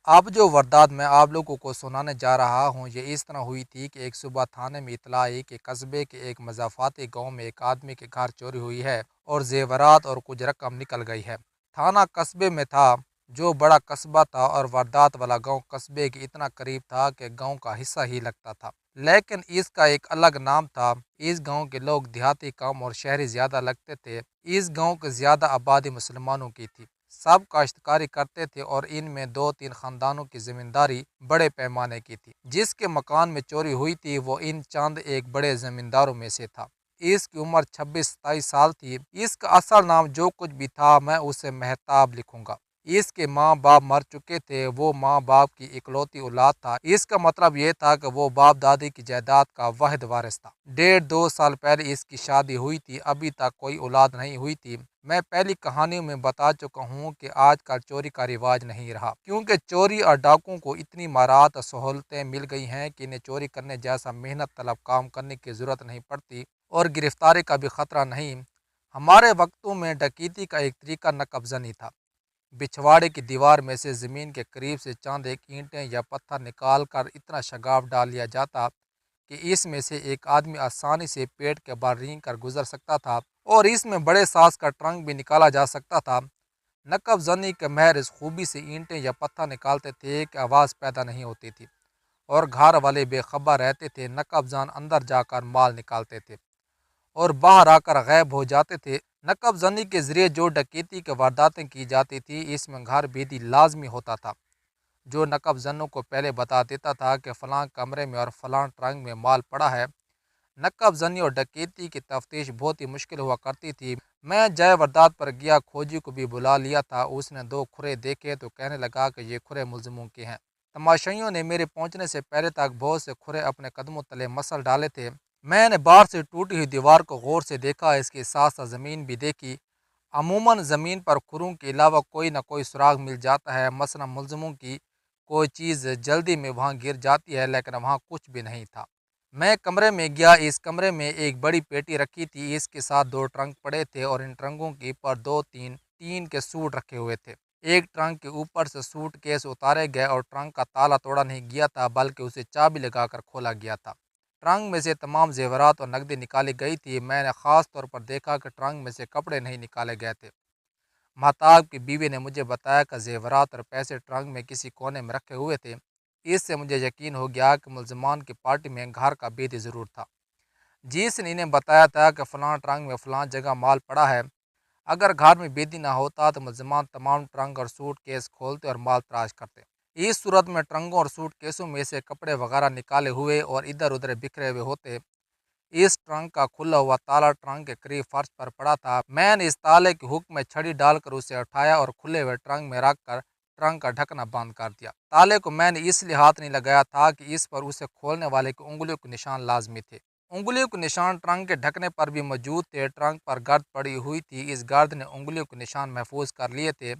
اب جو واردات میں آپ لوگوں کو سنانے جا رہا ہوں یہ اس طرح ہوئی تھی کہ ایک صبح تھانے میں اطلاع آئی کہ قصبے کے ایک مضافاتی گاؤں میں ایک آدمی کے گھر چوری ہوئی ہے اور زیورات اور کچھ رقم نکل گئی ہے۔ تھانہ قصبے میں تھا، جو بڑا قصبہ تھا، اور واردات والا گاؤں قصبے کے اتنا قریب تھا کہ گاؤں کا حصہ ہی لگتا تھا، لیکن اس کا ایک الگ نام تھا۔ اس گاؤں کے لوگ دیہاتی کام اور شہری زیادہ لگتے تھے۔ اس گاؤں کی زیادہ آبادی مسلمانوں کی تھی، سب کاشتکاری کرتے تھے اور ان میں 2-3 خاندانوں کی زمینداری بڑے پیمانے کی تھی۔ جس کے مکان میں چوری ہوئی تھی وہ ان چند ایک بڑے زمینداروں میں سے تھا۔ اس کی عمر 26-27 سال تھی۔ اس کا اصل نام جو کچھ بھی تھا میں اسے مہتاب لکھوں گا۔ اس کے ماں باپ مر چکے تھے، وہ ماں باپ کی اکلوتی اولاد تھا۔ اس کا مطلب یہ تھا کہ وہ باپ دادی کی جائیداد کا واحد وارث تھا۔ 1.5-2 سال پہلے اس کی شادی ہوئی تھی، ابھی تک کوئی اولاد نہیں ہوئی تھی۔ میں پہلی کہانیوں میں بتا چکا ہوں کہ آج کل چوری کا رواج نہیں رہا، کیونکہ چوری اور ڈاکوؤں کو اتنی مہارت اور سہولتیں مل گئی ہیں کہ انہیں چوری کرنے جیسا محنت طلب کام کرنے کی ضرورت نہیں پڑتی اور گرفتاری کا بھی خطرہ نہیں۔ ہمارے وقتوں میں ڈکیتی کا ایک طریقہ نقب زنی تھا۔ پچھواڑے کی دیوار میں سے زمین کے قریب سے چاند ایک اینٹیں یا پتھر نکال کر اتنا شگاف ڈال لیا جاتا کہ اس میں سے ایک آدمی آسانی سے پیٹ کے بال رینگ کر گزر سکتا تھا، اور اس میں بڑے ساز کا ٹرنک بھی نکالا جا سکتا تھا۔ نقب زنی کے ماہر اس خوبی سے اینٹیں یا پتھر نکالتے تھے کہ آواز پیدا نہیں ہوتی تھی اور گھر والے بے خبر رہتے تھے۔ نقب زن اندر جا کر مال نکالتے تھے اور باہر آ کر غائب ہو جاتے تھے۔ نقب زنی کے ذریعے جو ڈکیتی کے وارداتیں کی جاتی تھی اس میں گھر بھیدی لازمی ہوتا تھا، جو نقب زنوں کو پہلے بتا دیتا تھا کہ فلاں کمرے میں اور فلاں ٹرنک میں مال پڑا ہے۔ نقب زنی اور ڈکیتی کی تفتیش بہت ہی مشکل ہوا کرتی تھی۔ میں جائے واردات پر گیا، کھوجی کو بھی بلا لیا تھا۔ اس نے 2 کھرے دیکھے تو کہنے لگا کہ یہ کھرے ملزموں کے ہیں۔ تماشائیوں نے میرے پہنچنے سے پہلے تک بہت سے کھرے اپنے قدموں تلے مسل ڈالے تھے۔ میں نے باہر سے ٹوٹی ہوئی دیوار کو غور سے دیکھا، اس کے ساتھ ساتھ زمین بھی دیکھی۔ عموماً زمین پر کھروں کے علاوہ کوئی نہ کوئی سراغ مل جاتا ہے، مثلا ملزموں کی کوئی چیز جلدی میں وہاں گر جاتی ہے، لیکن وہاں کچھ بھی نہیں تھا۔ میں کمرے میں گیا، اس کمرے میں ایک بڑی پیٹی رکھی تھی، اس کے ساتھ 2 ٹرنک پڑے تھے اور ان ٹرنکوں کے اوپر 2-3 ٹین کے سوٹ رکھے ہوئے تھے۔ ایک ٹرنک کے اوپر سے سوٹ کیس اتارے گئے اور ٹرنک کا تالا توڑا نہیں گیا تھا بلکہ اسے چابی لگا کر کھولا گیا تھا۔ ٹرنک میں سے تمام زیورات اور نقدی نکالی گئی تھی۔ میں نے خاص طور پر دیکھا کہ ٹرنک میں سے کپڑے نہیں نکالے گئے تھے۔ مہتاب کی بیوی نے مجھے بتایا کہ زیورات اور پیسے ٹرنک میں کسی کونے میں رکھے ہوئے تھے۔ اس سے مجھے یقین ہو گیا کہ ملزمان کی پارٹی میں گھر کا بھیدی ضرور تھا، جس نے انہیں بتایا تھا کہ فلاں ٹرنک میں فلاں جگہ مال پڑا ہے۔ اگر گھر میں بھیدی نہ ہوتا تو ملزمان تمام ٹرنک اور سوٹ کیس کھولتے اور مال تلاش کرتے۔ اس صورت میں ٹرنکوں اور سوٹ کیسوں میں سے کپڑے وغیرہ نکالے ہوئے اور ادھر ادھر بکھرے ہوئے ہوتے۔ اس ٹرنک کا کھلا ہوا تالا ٹرنک کے قریب فرش پر پڑا تھا۔ میں نے اس تالے کے ہک میں چھڑی ڈال کر اسے اٹھایا اور کھلے ہوئے ٹرنک میں رکھ کر ٹرنک کا ڈھکنا بند کر دیا۔ تالے کو میں نے اس لیے ہاتھ نہیں لگایا تھا کہ اس پر اسے کھولنے والے کی انگلیوں کے نشان لازمی تھے۔ انگلیوں کے نشان ٹرنک کے ڈھکنے پر بھی موجود تھے۔ ٹرنک پر گرد پڑی ہوئی تھی، اس گرد نے انگلیوں کے نشان محفوظ کر لیے تھے۔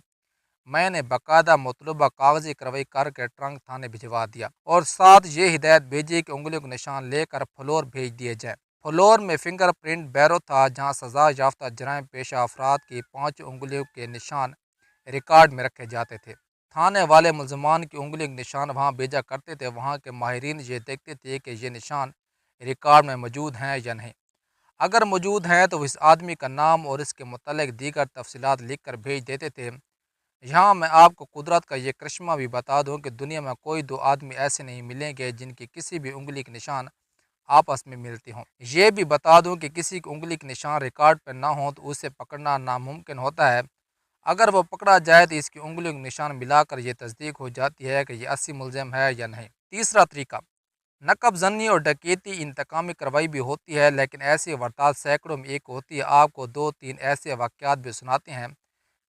میں نے باقاعدہ مطلوبہ کاغذی کارروائی کر کے ٹرنک تھانے بھجوا دیا اور ساتھ یہ ہدایت بھیجی کہ انگلیوں کے نشان لے کر فلور بھیج دیے جائیں۔ فلور میں فنگر پرنٹ بیورو تھا، جہاں سزا یافتہ جرائم پیشہ افراد کی 5 انگلیوں کے نشان ریکارڈ میں رکھے جاتے تھے۔ تھانے والے ملزمان کی انگلیوں کے نشان وہاں بھیجا کرتے تھے۔ وہاں کے ماہرین یہ دیکھتے تھے کہ یہ نشان ریکارڈ میں موجود ہیں یا نہیں۔ اگر موجود ہیں تو وہ اس آدمی کا نام اور اس کے متعلق دیگر تفصیلات لکھ کر بھیج دیتے تھے۔ یہاں میں آپ کو قدرت کا یہ کرشمہ بھی بتا دوں کہ دنیا میں کوئی 2 آدمی ایسے نہیں ملیں گے جن کی کسی بھی انگلی کے نشان آپس میں ملتے ہوں۔ یہ بھی بتا دوں کہ کسی کی انگلی کے نشان ریکارڈ پر نہ ہوں تو اسے پکڑنا ناممکن ہوتا ہے۔ اگر وہ پکڑا جائے تو اس کی انگلیوں کے نشان ملا کر یہ تصدیق ہو جاتی ہے کہ یہ اصلی ملزم ہے یا نہیں۔ تیسرا طریقہ، نقب زنی اور ڈکیتی انتقامی کارروائی بھی ہوتی ہے، لیکن ایسی واردات سینکڑوں میں ایک ہوتی ہے۔ آپ کو 2-3 ایسے واقعات بھی سناتے ہیں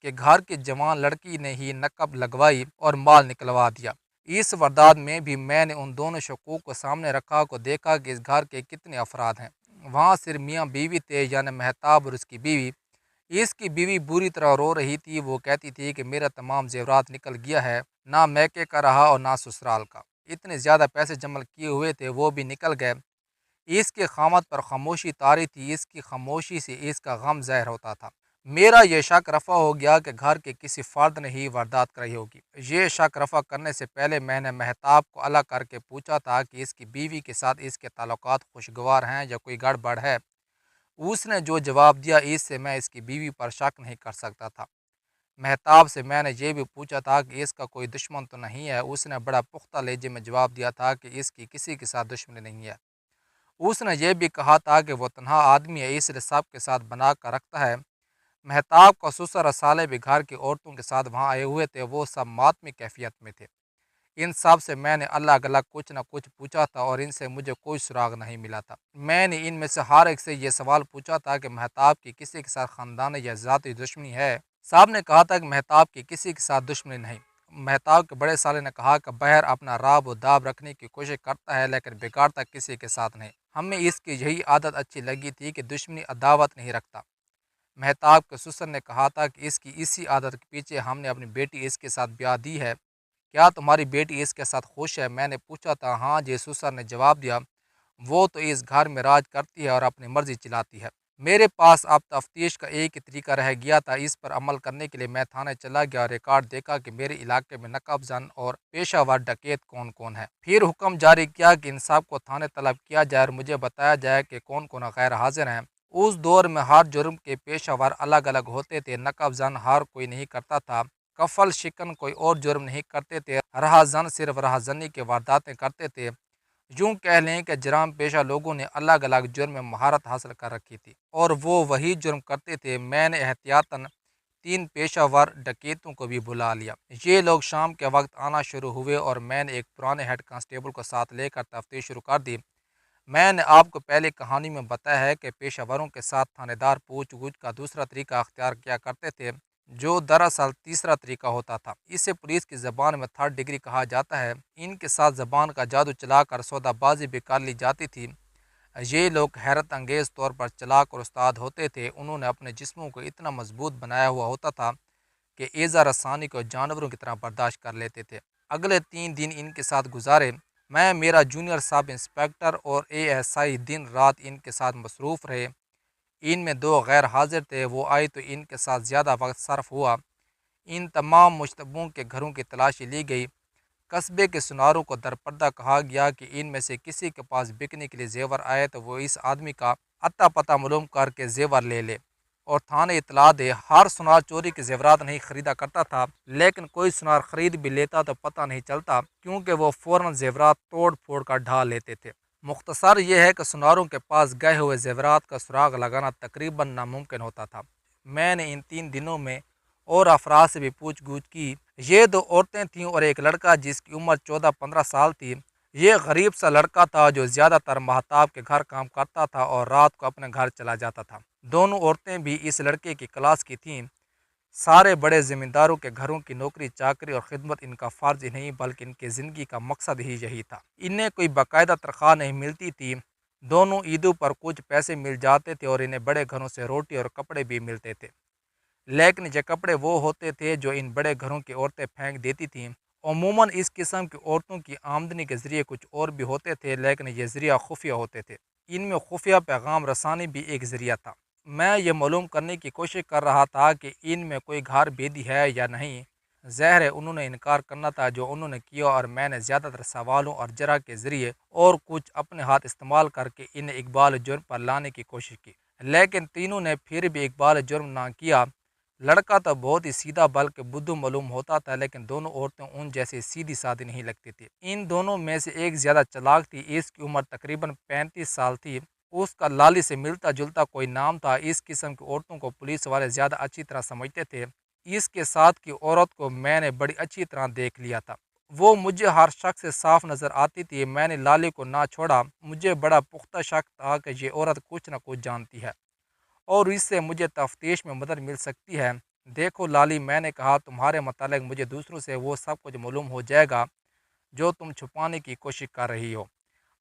کہ گھر کی جوان لڑکی نے ہی نقب لگوائی اور مال نکلوا دیا۔ اس واردات میں بھی میں نے ان دونوں شکوک کو سامنے رکھا کو دیکھا کہ اس گھر کے کتنے افراد ہیں۔ وہاں صرف میاں بیوی تھے، یعنی مہتاب اور اس کی بیوی۔ اس کی بیوی بری طرح رو رہی تھی، وہ کہتی تھی کہ میرا تمام زیورات نکل گیا ہے، نہ میکے کا رہا اور نہ سسرال کا، اتنے زیادہ پیسے جمع کیے ہوئے تھے وہ بھی نکل گئے۔ اس کے خامد پر خاموشی طاری تھی، اس کی خاموشی سے اس کا غم ظاہر ہوتا تھا۔ میرا یہ شک رفع ہو گیا کہ گھر کے کسی فرد نے ہی واردات کرائی ہوگی۔ یہ شک رفع کرنے سے پہلے میں نے مہتاب کو الگ کر کے پوچھا تھا کہ اس کی بیوی کے ساتھ اس کے تعلقات خوشگوار ہیں یا کوئی گڑبڑ ہے۔ اس نے جو جواب دیا اس سے میں اس کی بیوی پر شک نہیں کر سکتا تھا۔ مہتاب سے میں نے یہ بھی پوچھا تھا کہ اس کا کوئی دشمن تو نہیں ہے۔ اس نے بڑا پختہ لہجے میں جواب دیا تھا کہ اس کی کسی کے ساتھ دشمنی نہیں ہے۔ اس نے یہ بھی کہا تھا کہ وہ تنہا آدمی ہے، اس لیے سب کے ساتھ بنا کر رکھتا ہے۔ مہتاب کا سسر اور سالے بھی گھر کی عورتوں کے ساتھ وہاں آئے ہوئے تھے، وہ سب ماتمی کیفیت میں تھے۔ ان سب سے میں نے الگ الگ کچھ نہ کچھ پوچھا تھا اور ان سے مجھے کوئی سراغ نہیں ملا تھا۔ میں نے ان میں سے ہر ایک سے یہ سوال پوچھا تھا کہ مہتاب کی کسی کے ساتھ خاندانی یا ذاتی دشمنی ہے؟ صاحب نے کہا تھا کہ مہتاب کی کسی کے ساتھ دشمنی نہیں۔ مہتاب کے بڑے سالے نے کہا کہ بہر اپنا راب و داب رکھنے کی کوشش کرتا ہے لیکن بگاڑتا کسی کے ساتھ نہیں۔ ہمیں اس کی یہی عادت اچھی لگی تھی کہ دشمنی عداوت نہیں رکھتا۔ مہتاب کے سسر نے کہا تھا کہ اس کی اسی عادت کے پیچھے ہم نے اپنی بیٹی اس کے ساتھ بیاہ دی ہے۔ کیا تمہاری بیٹی اس کے ساتھ خوش ہے؟ میں نے پوچھا تھا۔ ہاں جی، سسر نے جواب دیا، وہ تو اس گھر میں راج کرتی ہے اور اپنی مرضی چلاتی ہے۔ میرے پاس اب تفتیش کا ایک ہی طریقہ رہ گیا تھا۔ اس پر عمل کرنے کے لیے میں تھانے چلا گیا اور ریکارڈ دیکھا کہ میرے علاقے میں نقب زن اور پیشہ ور ڈکیت کون کون ہے۔ پھر حکم جاری کیا کہ ان سب کو تھانے طلب کیا جائے اور مجھے بتایا جائے کہ کون کون غیر حاضر ہیں۔ اس دور میں ہر جرم کے پیشہ ور الگ الگ ہوتے تھے۔ نقب زن ہر کوئی نہیں کرتا تھا، کفل شکن کوئی اور جرم نہیں کرتے تھے، رہا زن صرف رہا زنی کے وارداتیں کرتے تھے۔ یوں کہہ لیں کہ جرام پیشہ لوگوں نے الگ الگ جرم میں مہارت حاصل کر رکھی تھی اور وہ وہی جرم کرتے تھے۔ میں نے احتیاطاً 3 پیشہ ور ڈکیتوں کو بھی بلا لیا۔ یہ لوگ شام کے وقت آنا شروع ہوئے اور میں نے ایک پرانے ہیڈ کانسٹیبل کو ساتھ لے کر تفتیش شروع کر دی۔ میں نے آپ کو پہلے کہانی میں بتایا ہے کہ پیشہ وروں کے ساتھ تھانے دار پوچھ گچھ کا دوسرا طریقہ اختیار کیا کرتے تھے، جو دراصل تیسرا طریقہ ہوتا تھا۔ اسے پولیس کی زبان میں 3rd ڈگری کہا جاتا ہے۔ ان کے ساتھ زبان کا جادو چلا کر سودا بازی بھی کر لی جاتی تھی۔ یہ لوگ حیرت انگیز طور پر چلاک اور استاد ہوتے تھے۔ انہوں نے اپنے جسموں کو اتنا مضبوط بنایا ہوا ہوتا تھا کہ ایذا رسانی کو جانوروں کی طرح برداشت کر لیتے تھے۔ اگلے 3 دن ان کے ساتھ گزارے۔ میں، میرا جونیئر سب انسپیکٹر اور ASI دن رات ان کے ساتھ مصروف رہے۔ ان میں 2 غیر حاضر تھے، وہ آئے تو ان کے ساتھ زیادہ وقت صرف ہوا۔ ان تمام مشتبہوں کے گھروں کی تلاشی لی گئی۔ قصبے کے سناروں کو درپردہ کہا گیا کہ ان میں سے کسی کے پاس بکنے کے لیے زیور آئے تو وہ اس آدمی کا اتا پتہ معلوم کر کے زیور لے لے اور تھانے اطلاع دے۔ ہر سنار چوری کے زیورات نہیں خریدا کرتا تھا، لیکن کوئی سنار خرید بھی لیتا تو پتہ نہیں چلتا کیونکہ وہ فوراً زیورات توڑ پھوڑ کر ڈھال لیتے تھے۔ مختصر یہ ہے کہ سناروں کے پاس گئے ہوئے زیورات کا سراغ لگانا تقریباً ناممکن ہوتا تھا۔ میں نے ان 3 دنوں میں اور افراد سے بھی پوچھ گچھ کی۔ یہ 2 عورتیں تھیں اور ایک لڑکا جس کی عمر 14-15 سال تھی۔ یہ غریب سا لڑکا تھا جو زیادہ تر مہتاب کے گھر کام کرتا تھا اور رات کو اپنے گھر چلا جاتا تھا۔ دونوں عورتیں بھی اس لڑکے کی کلاس کی تھیں۔ سارے بڑے زمینداروں کے گھروں کی نوکری چاکری اور خدمت ان کا فرض ہی نہیں بلکہ ان کی زندگی کا مقصد ہی یہی تھا۔ انہیں کوئی باقاعدہ تنخواہ نہیں ملتی تھی۔ دونوں عیدوں پر کچھ پیسے مل جاتے تھے اور انہیں بڑے گھروں سے روٹی اور کپڑے بھی ملتے تھے، لیکن یہ کپڑے وہ ہوتے تھے جو ان بڑے گھروں کی عورتیں پھینک دیتی تھیں۔ عموماً اس قسم کی عورتوں کی آمدنی کے ذریعے کچھ اور بھی ہوتے تھے، لیکن یہ ذریعہ خفیہ ہوتے تھے۔ ان میں خفیہ پیغام رسانی بھی ایک ذریعہ تھا۔ میں یہ معلوم کرنے کی کوشش کر رہا تھا کہ ان میں کوئی گھر بیدی ہے یا نہیں۔ ظاہر ہے انہوں نے انکار کرنا تھا جو انہوں نے کیا، اور میں نے زیادہ تر سوالوں اور جرح کے ذریعے اور کچھ اپنے ہاتھ استعمال کر کے انہیں اقبال جرم پر لانے کی کوشش کی، لیکن تینوں نے پھر بھی اقبال جرم نہ کیا۔ لڑکا تو بہت ہی سیدھا بلکہ بدھو معلوم ہوتا تھا، لیکن دونوں عورتیں ان جیسی سیدھی سادھی نہیں لگتی تھی۔ ان دونوں میں سے ایک زیادہ چلاک تھی۔ اس کی عمر تقریباً 35 سال تھی۔ اس کا لالی سے ملتا جلتا کوئی نام تھا۔ اس قسم کی عورتوں کو پولیس والے زیادہ اچھی طرح سمجھتے تھے۔ اس کے ساتھ کی عورت کو میں نے بڑی اچھی طرح دیکھ لیا تھا۔ وہ مجھے ہر شخص سے صاف نظر آتی تھی۔ میں نے لالی کو نہ چھوڑا۔ مجھے بڑا پختہ شک تھا کہ یہ عورت کچھ نہ کچھ جانتی ہے اور اس سے مجھے تفتیش میں مدد مل سکتی ہے۔ دیکھو لالی، میں نے کہا، تمہارے متعلق مجھے دوسروں سے وہ سب کچھ معلوم ہو جائے گا جو تم چھپانے کی کوشش کر رہی ہو۔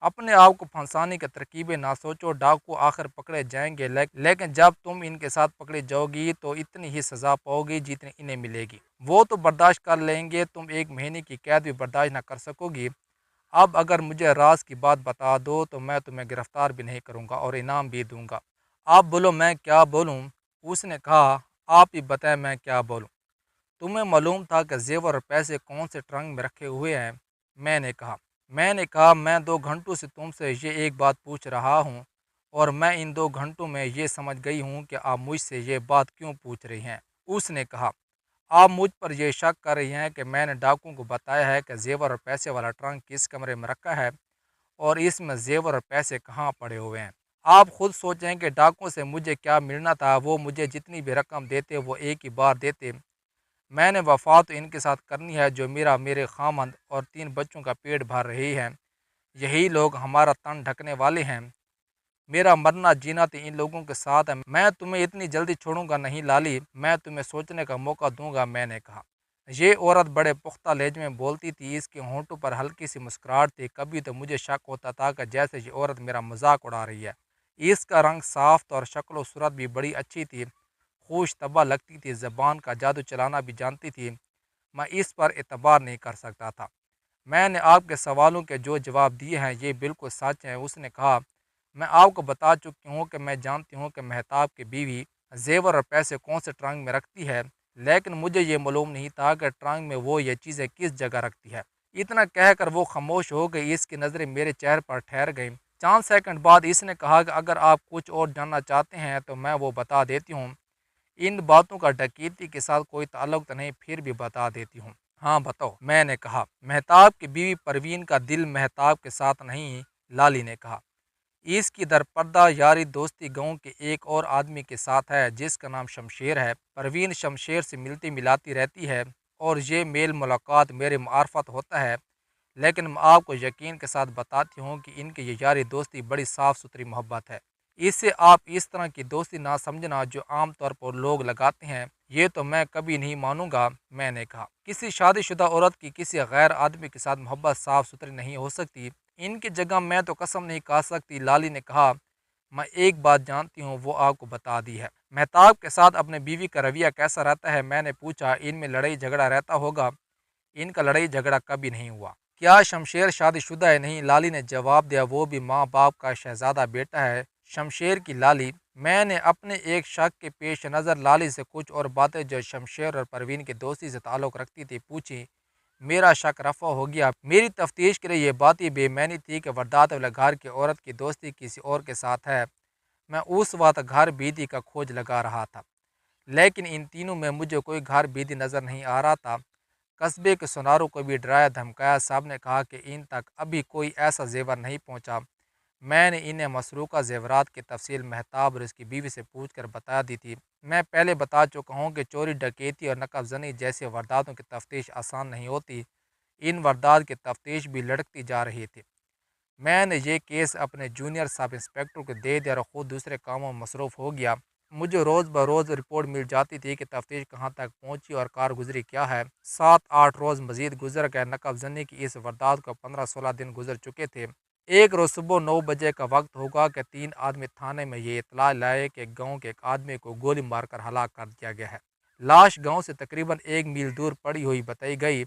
اپنے آپ کو پھنسانے کی ترکیبیں نہ سوچو۔ ڈاکو آخر پکڑے جائیں گے، لیکن جب تم ان کے ساتھ پکڑی جاؤ گی تو اتنی ہی سزا پاؤ گی جتنی انہیں ملے گی۔ وہ تو برداشت کر لیں گے، تم 1 مہینے کی قید بھی برداشت نہ کر سکو گی۔ اب اگر مجھے راز کی بات بتا دو تو میں تمہیں گرفتار بھی نہیں کروں گا اور انعام بھی دوں گا۔ اب بولو میں کیا بولوں؟ اس نے کہا، آپ ہی بتائیں میں کیا بولوں۔ تمہیں معلوم تھا کہ زیور اور پیسے کون سے ٹرنک میں رکھے ہوئے ہیں؟ میں نے کہا میں 2 گھنٹوں سے تم سے یہ ایک بات پوچھ رہا ہوں، اور میں ان 2 گھنٹوں میں یہ سمجھ گئی ہوں کہ آپ مجھ سے یہ بات کیوں پوچھ رہی ہیں۔ اس نے کہا آپ مجھ پر یہ شک کر رہی ہیں کہ میں نے ڈاکوؤں کو بتایا ہے کہ زیور اور پیسے والا ٹرنک کس کمرے میں رکھا ہے، اور اس میں زیور اور پیسے کہاں پڑے ہوئے ہیں۔ آپ خود سوچیں کہ ڈاکوؤں سے مجھے کیا ملنا تھا، وہ مجھے جتنی بھی رقم دیتے وہ ایک ہی بار دیتے۔ میں نے وفا تو ان کے ساتھ کرنی ہے جو میرے خامند اور 3 بچوں کا پیٹ بھر رہی ہے۔ یہی لوگ ہمارا تن ڈھکنے والے ہیں۔ میرا مرنا جینا تو ان لوگوں کے ساتھ ہے۔ میں تمہیں اتنی جلدی چھوڑوں گا نہیں لالی، میں تمہیں سوچنے کا موقع دوں گا۔ میں نے کہا یہ عورت بڑے پختہ لہجے میں بولتی تھی، اس کے ہونٹوں پر ہلکی سی مسکراہٹ تھی۔ کبھی تو مجھے شک ہوتا تھا کہ جیسے یہ عورت میرا مذاق اڑا رہی ہے۔ اس کا رنگ صاف تھا اور شکل و صورت بھی بڑی اچھی تھی، خوش طبع لگتی تھی، زبان کا جادو چلانا بھی جانتی تھی۔ میں اس پر اعتبار نہیں کر سکتا تھا۔ میں نے آپ کے سوالوں کے جو جواب دیے ہیں یہ بالکل سچ ہیں۔ اس نے کہا میں آپ کو بتا چکی ہوں کہ میں جانتی ہوں کہ مہتاب کی بیوی زیور اور پیسے کون سے ٹرنک میں رکھتی ہے، لیکن مجھے یہ معلوم نہیں تھا کہ ٹرنک میں وہ یہ چیزیں کس جگہ رکھتی ہے۔ اتنا کہہ کر وہ خاموش ہو گئی۔ اس کی نظریں میرے چہرے پر ٹھہر گئیں۔ چند سیکنڈ بعد اس نے کہا کہ اگر آپ کچھ اور جاننا چاہتے ہیں تو میں وہ بتا دیتی ہوں۔ ان باتوں کا ڈکیتی کے ساتھ کوئی تعلق تو نہیں، پھر بھی بتا دیتی ہوں۔ ہاں بتاؤ، میں نے کہا۔ مہتاب کی بیوی پروین کا دل مہتاب کے ساتھ نہیں، لالی نے کہا۔ اس کی درپردہ یاری دوستی گاؤں کے ایک اور آدمی کے ساتھ ہے جس کا نام شمشیر ہے۔ پروین شمشیر سے ملتی ملاتی رہتی ہے اور یہ میل ملاقات میرے معرفت ہوتا ہے، لیکن میں آپ کو یقین کے ساتھ بتاتی ہوں کہ ان کی یہ یاری دوستی بڑی صاف ستھری محبت ہے۔ اسے آپ اس طرح کی دوستی نہ سمجھنا جو عام طور پر لوگ لگاتے ہیں، یہ تو میں کبھی نہیں مانوں گا۔ میں نے کہا کسی شادی شدہ عورت کی کسی غیر آدمی کے ساتھ محبت صاف ستھری نہیں ہو سکتی۔ ان کی جگہ میں تو قسم نہیں کھا سکتی۔ لالی نے کہا میں ایک بات جانتی ہوں، وہ آپ کو بتا دی ہے۔ مہتاب کے ساتھ اپنے بیوی کا رویہ کیسا رہتا ہے؟ میں نے پوچھا۔ ان میں لڑائی جھگڑا رہتا ہوگا؟ ان کا لڑائی جھگڑا کبھی نہیں ہوا۔ کیا شمشیر شادی شدہ ہے؟ نہیں، لالی نے جواب دیا، وہ بھی ماں باپ کا شہزادہ بیٹا ہے۔ شمشیر کی لالی۔ میں نے اپنے ایک شک کے پیش نظر لالی سے کچھ اور باتیں جو شمشیر اور پروین کی دوستی سے تعلق رکھتی تھی پوچھی۔ میرا شک رفع ہو گیا۔ میری تفتیش کے لیے یہ بات ہی بے معنی تھی کہ واردات والے گھر کی عورت کی دوستی کسی اور کے ساتھ ہے۔ میں اس وقت گھر بیدی کا کھوج لگا رہا تھا، لیکن ان تینوں میں مجھے کوئی گھر بیدی نظر نہیں آ رہا تھا۔ قصبے کے سناروں کو بھی ڈرایا دھمکایا۔ صاحب نے کہا کہ ان تک ابھی کوئی ایسا زیور نہیں پہنچا۔ میں نے انہیں مسروقہ زیورات کی تفصیل مہتاب اور اس کی بیوی سے پوچھ کر بتا دی تھی۔ میں پہلے بتا چکا ہوں کہ چوری ڈکیتی اور نقب زنی جیسی وارداتوں کی تفتیش آسان نہیں ہوتی۔ ان واردات کی تفتیش بھی لڑکتی جا رہی تھی۔ میں نے یہ کیس اپنے جونیئر سب انسپکٹر کو دے دیا اور خود دوسرے کاموں میں مصروف ہو گیا۔ مجھے روز بروز رپورٹ مل جاتی تھی کہ تفتیش کہاں تک پہنچی اور کارگزری کیا ہے۔ 7-8 روز مزید گزر گئے۔ نقب زنی کی اس واردات کو 15-16 دن گزر چکے تھے۔ ایک روز صبح 9 بجے کا وقت ہوگا کہ 3 آدمی تھانے میں یہ اطلاع لائے کہ گاؤں کے ایک آدمی کو گولی مار کر ہلاک کر دیا گیا ہے۔ لاش گاؤں سے تقریباً 1 میل دور پڑی ہوئی بتائی گئی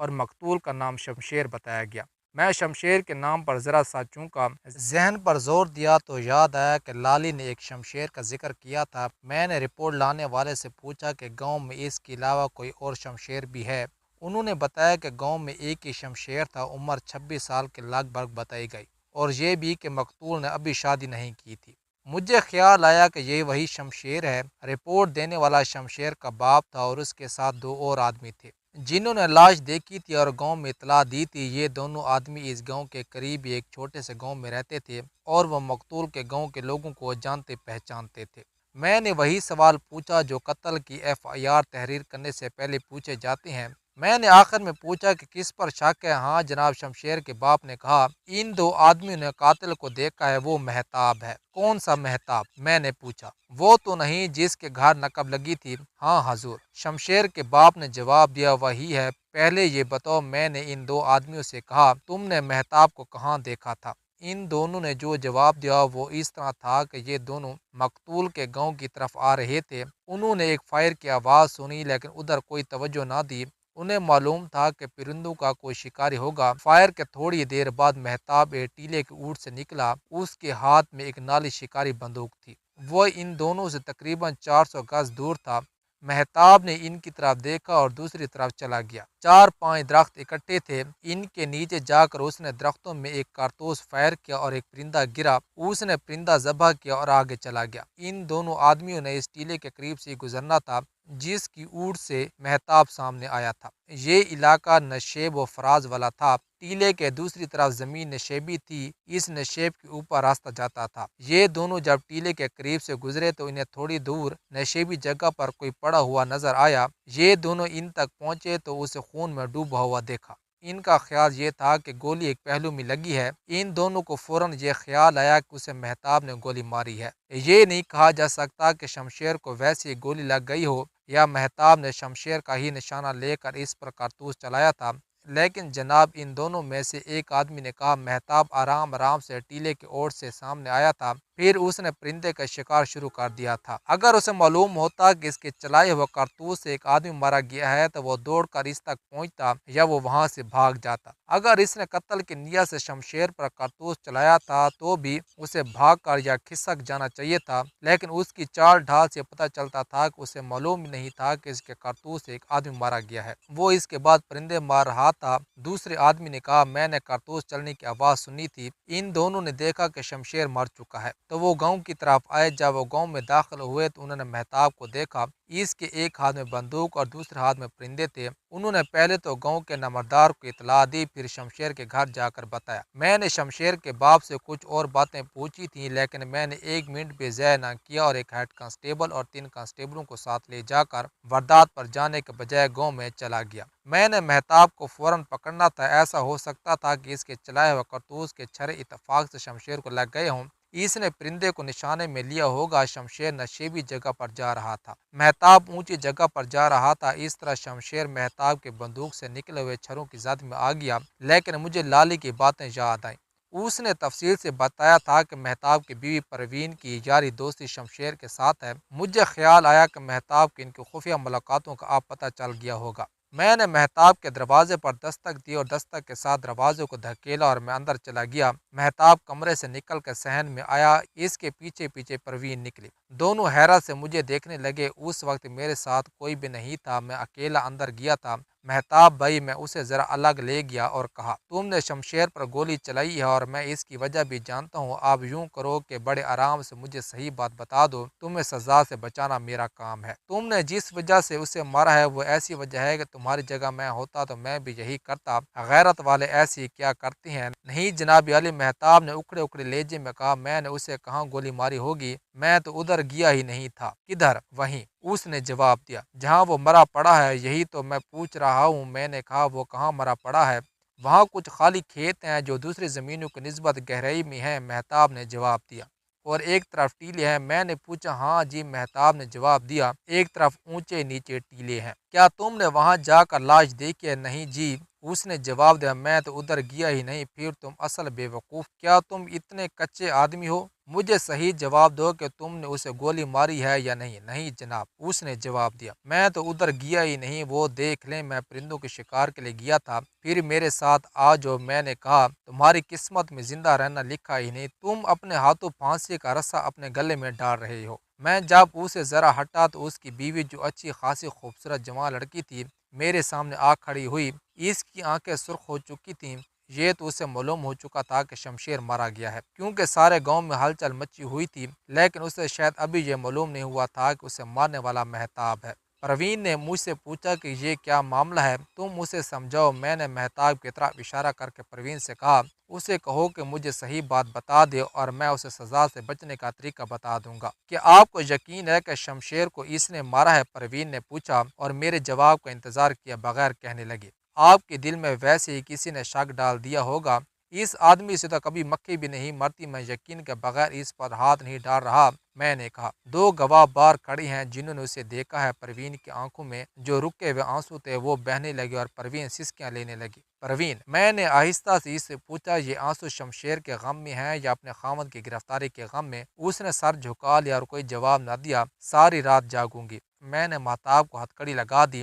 اور مقتول کا نام شمشیر بتایا گیا۔ میں شمشیر کے نام پر ذرا سا چونکا، ذہن پر زور دیا تو یاد آیا کہ لالی نے ایک شمشیر کا ذکر کیا تھا۔ میں نے رپورٹ لانے والے سے پوچھا کہ گاؤں میں اس کے علاوہ کوئی اور شمشیر بھی ہے؟ انہوں نے بتایا کہ گاؤں میں ایک ہی شمشیر تھا، عمر 26 سال کے لگ بھگ بتائی گئی، اور یہ بھی کہ مقتول نے ابھی شادی نہیں کی تھی۔ مجھے خیال آیا کہ یہ وہی شمشیر ہے۔ رپورٹ دینے والا شمشیر کا باپ تھا اور اس کے ساتھ 2 اور آدمی تھے جنہوں نے لاش دیکھی تھی اور گاؤں میں اطلاع دی تھی۔ یہ دونوں آدمی اس گاؤں کے قریب ایک چھوٹے سے گاؤں میں رہتے تھے اور وہ مقتول کے گاؤں کے لوگوں کو جانتے پہچانتے تھے۔ میں نے وہی سوال پوچھا جو قتل کی FIR تحریر کرنے سے پہلے پوچھے جاتے ہیں۔ میں نے آخر میں پوچھا کہ کس پر شک ہے؟ ہاں جناب، شمشیر کے باپ نے کہا ان 2 آدمیوں نے قاتل کو دیکھا ہے، وہ مہتاب ہے۔ کون سا مہتاب؟ میں نے پوچھا۔ وہ تو نہیں جس کے گھر نقب لگی تھی؟ ہاں حضور، شمشیر کے باپ نے جواب دیا، وہی ہے۔ پہلے یہ بتاؤ، میں نے ان 2 آدمیوں سے کہا، تم نے مہتاب کو کہاں دیکھا تھا؟ ان دونوں نے جو جواب دیا وہ اس طرح تھا کہ یہ دونوں مقتول کے گاؤں کی طرف آ رہے تھے۔ انہوں نے ایک فائر کی آواز سنی لیکن ادھر کوئی توجہ نہ دی۔ انہیں معلوم تھا کہ پرندوں کا کوئی شکاری ہوگا۔ فائر کے تھوڑی دیر بعد مہتاب ایک ٹیلے کے اونٹ سے نکلا۔ اس کے ہاتھ میں ایک نالی شکاری بندوق تھی۔ وہ ان دونوں سے تقریباً 400 گز دور تھا۔ مہتاب نے ان کی طرف دیکھا اور دوسری طرف چلا گیا۔ 4-5 درخت اکٹھے تھے، ان کے نیچے جا کر اس نے درختوں میں ایک کارتوس فائر کیا اور ایک پرندہ گرا۔ اس نے پرندہ ذبح کیا اور آگے چلا گیا۔ ان دونوں آدمیوں نے اس ٹیلے کے قریب سے گزرنا تھا جس کی اونٹ سے مہتاب سامنے آیا تھا۔ یہ علاقہ نشیب و فراز والا تھا۔ ٹیلے کے دوسری طرف زمین نشیبی تھی، اس نشیب کے اوپر راستہ جاتا تھا۔ یہ دونوں جب ٹیلے کے قریب سے گزرے تو انہیں تھوڑی دور نشیبی جگہ پر کوئی پڑا ہوا نظر آیا۔ یہ دونوں ان تک پہنچے تو اسے خون میں ڈوبا ہوا دیکھا۔ ان کا خیال یہ تھا کہ گولی ایک پہلو میں لگی ہے۔ ان دونوں کو فوراً یہ خیال آیا کہ اسے مہتاب نے گولی ماری ہے۔ یہ نہیں کہا جا سکتا کہ شمشیر کو ویسی گولی لگ گئی ہو یا مہتاب نے شمشیر کا ہی نشانہ لے کر اس پر کارتوس چلایا تھا، لیکن جناب ان دونوں میں سے ایک آدمی نے کہا مہتاب آرام آرام سے ٹیلے کی اوٹ سے سامنے آیا تھا، پھر اس نے پرندے کا شکار شروع کر دیا تھا۔ اگر اسے معلوم ہوتا کہ اس کے چلائے ہوئے کارتوس سے ایک آدمی مارا گیا ہے تو وہ دوڑ کر اس تک پہنچتا یا وہ وہاں سے بھاگ جاتا۔ اگر اس نے قتل کی نیت سے شمشیر پر کارتوس چلایا تھا تو بھی اسے بھاگ کر یا کھسک جانا چاہیے تھا، لیکن اس کی چال ڈھال سے پتہ چلتا تھا کہ اسے معلوم نہیں تھا کہ اس کے کارتوس سے ایک آدمی مارا گیا ہے۔ وہ اس کے بعد پرندے مار رہا تھا۔ دوسرے آدمی نے کہا میں نے کارتوس چلنے کی آواز سنی تھی۔ ان دونوں نے دیکھا کہ شمشیر مر چکا ہے تو وہ گاؤں کی طرف آئے۔ جب وہ گاؤں میں داخل ہوئے تو انہوں نے مہتاب کو دیکھا، اس کے ایک ہاتھ میں بندوق اور دوسرے ہاتھ میں پرندے تھے۔ انہوں نے پہلے تو گاؤں کے نمبردار کو اطلاع دی، پھر شمشیر کے گھر جا کر بتایا۔ میں نے شمشیر کے باپ سے کچھ اور باتیں پوچھی تھیں، لیکن میں نے 1 منٹ بھی ضائع نہ کیا اور ایک ہیڈ کانسٹیبل اور 3 کانسٹیبلوں کو ساتھ لے جا کر واردات پر جانے کے بجائے گاؤں میں چلا گیا۔ میں نے مہتاب کو فوراً پکڑنا تھا، ایسا ہو سکتا تھا کہ اس کے چلائے ہوئے کارتوس کے چھرے اتفاق سے شمشیر کو لگ گئے ہوں۔ اس نے پرندے کو نشانے میں لیا ہوگا۔ شمشیر نشیبی جگہ پر جا رہا تھا، مہتاب اونچی جگہ پر جا رہا تھا۔ اس طرح شمشیر مہتاب کے بندوق سے نکلے ہوئے چھروں کی زد میں آ گیا، لیکن مجھے لالی کی باتیں یاد آئیں۔ اس نے تفصیل سے بتایا تھا کہ مہتاب کی بیوی پروین کی یاری دوستی شمشیر کے ساتھ ہے۔ مجھے خیال آیا کہ مہتاب کی ان کی خفیہ ملاقاتوں کا اب پتہ چل گیا ہوگا۔ میں نے مہتاب کے دروازے پر دستک دی اور دستک کے ساتھ دروازے کو دھکیلا اور میں اندر چلا گیا۔ مہتاب کمرے سے نکل کر صحن میں آیا، اس کے پیچھے پیچھے پروین نکلی۔ دونوں حیرت سے مجھے دیکھنے لگے۔ اس وقت میرے ساتھ کوئی بھی نہیں تھا، میں اکیلا اندر گیا تھا۔ مہتاب بھائی، میں اسے ذرا الگ لے گیا اور کہا تم نے شمشیر پر گولی چلائی ہے اور میں اس کی وجہ بھی جانتا ہوں۔ آپ یوں کرو کہ بڑے آرام سے مجھے صحیح بات بتا دو، تمہیں سزا سے بچانا میرا کام ہے۔ تم نے جس وجہ سے اسے مارا ہے وہ ایسی وجہ ہے کہ تمہاری جگہ میں ہوتا تو میں بھی یہی کرتا۔ غیرت والے ایسی کیا کرتے ہیں؟ نہیں جناب علی، مہتاب نے اکھڑے اکھڑے لہجے میں کہا، میں نے اسے کہاں گولی ماری ہوگی، میں تو ادھر گیا ہی نہیں تھا۔ کدھر؟ وہیں، اس نے جواب دیا جہاں وہ مرا پڑا ہے۔ یہی تو میں پوچھ رہا ہوں۔ میں نے کہا وہ کہاں مرا پڑا ہے؟ وہاں کچھ خالی کھیت ہیں جو دوسری زمینوں کی نسبت گہرائی میں ہیں، مہتاب نے جواب دیا، اور ایک طرف ٹیلے ہیں۔ میں نے پوچھا ہاں جی، مہتاب نے جواب دیا، ایک طرف اونچے نیچے ٹیلے ہیں۔ کیا تم نے وہاں جا کر لاش دیکھی ہے؟ نہیں جی، اس نے جواب دیا، میں تو ادھر گیا ہی نہیں۔ پھر تم اصل بے وقوف، کیا تم اتنے کچے آدمی ہو؟ مجھے صحیح جواب دو کہ تم نے اسے گولی ماری ہے یا نہیں۔ نہیں جناب، اس نے جواب دیا، میں تو ادھر گیا ہی نہیں۔ وہ دیکھ لیں، میں پرندوں کے شکار کے لیے گیا تھا، پھر میرے ساتھ آ جو۔ میں نے کہا تمہاری قسمت میں زندہ رہنا لکھا ہی نہیں، تم اپنے ہاتھوں پھانسی کا رسا اپنے گلے میں ڈال رہے ہو۔ میں جب اسے ذرا ہٹا تو اس کی بیوی جو اچھی خاصی خوبصورت جوان لڑکی تھی میرے سامنے آ کھڑی ہوئی۔ اس کی آنکھیں سرخ ہو چکی تھیں۔ یہ تو اسے معلوم ہو چکا تھا کہ شمشیر مارا گیا ہے، کیونکہ سارے گاؤں میں ہلچل مچی ہوئی تھی، لیکن اسے شاید ابھی یہ معلوم نہیں ہوا تھا کہ اسے مارنے والا مہتاب ہے۔ پروین نے مجھ سے پوچھا کہ یہ کیا معاملہ ہے، تم اسے سمجھاؤ۔ میں نے مہتاب کی طرف اشارہ کر کے پروین سے کہا اسے کہو کہ مجھے صحیح بات بتا دے اور میں اسے سزا سے بچنے کا طریقہ بتا دوں گا۔ کہ آپ کو یقین ہے کہ شمشیر کو اس نے مارا ہے؟ پروین نے پوچھا اور میرے جواب کا انتظار کیا بغیر کہنے لگی، آپ کے دل میں ویسے ہی کسی نے شک ڈال دیا ہوگا، اس آدمی سے تو کبھی مکھی بھی نہیں مرتی، میں یقین کے بغیر اس پر ہاتھ نہیں ڈال رہا۔ میں نے کہا 2 گواہ بار کھڑی ہیں جنہوں نے اسے دیکھا ہے۔ پروین کی آنکھوں میں جو رکے ہوئے آنسو تھے وہ بہنے لگے اور پروین سسکیاں لینے لگی۔ پروین، میں نے آہستہ سے اس سے پوچھا، یہ آنسو شمشیر کے غم میں ہیں یا اپنے خاوند کی گرفتاری کے غم میں؟ اس نے سر جھکا لیا اور کوئی جواب نہ دیا۔ ساری رات جاگوں گی۔ میں نے مہتاب کو ہتھکڑی لگا دی۔